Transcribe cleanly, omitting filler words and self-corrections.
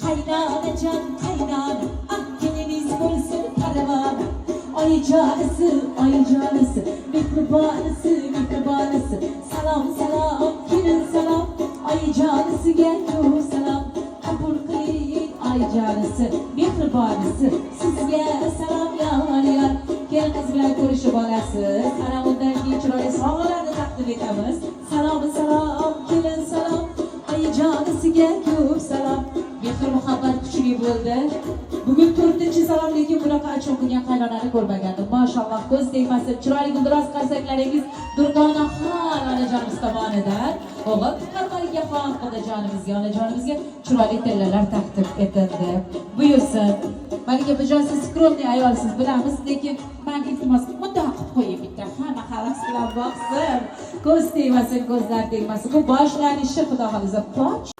Kaynanacan kaynana, ah geliniz bulsun karavana. Ay canısı, mikrobanısı, salam salam, gelin salam. Ay canısı gel dur salam, kabul kılın. Ay canısı, mikrobanısı, sizge salam yar. Gel kız bilen görüşüp olasız. Ana bundan keyin chiroyli sovg'alarni taqdim etamiz. Salam salam, gelin salam. Ay canısı gel dur salam. Mehr muhabbat kuchli bo'ldi. Bugun 4-chi salom, lekin bunaqa achchiq o'qigan qaynonani ko'rmagandim. Mashalloh, ko'z tegmasin. Chiroyli guldiroz qarsaklaringiz Durdonaxon onajonimiz tomonidan o'g'il qarqariga ham onajonimizga chiroyli tillalar taqdim etildi. Buyursin. Malika bujon, siz skromniy ayolsiz, bilamiz, lekin men iltimos muddao qilib qo'ying bitta. Hamma xalq bilan boqsin. Ko'z tegmasin, ko'zlar tegmasin. Bu boshlanishi, xudo xolisa, poch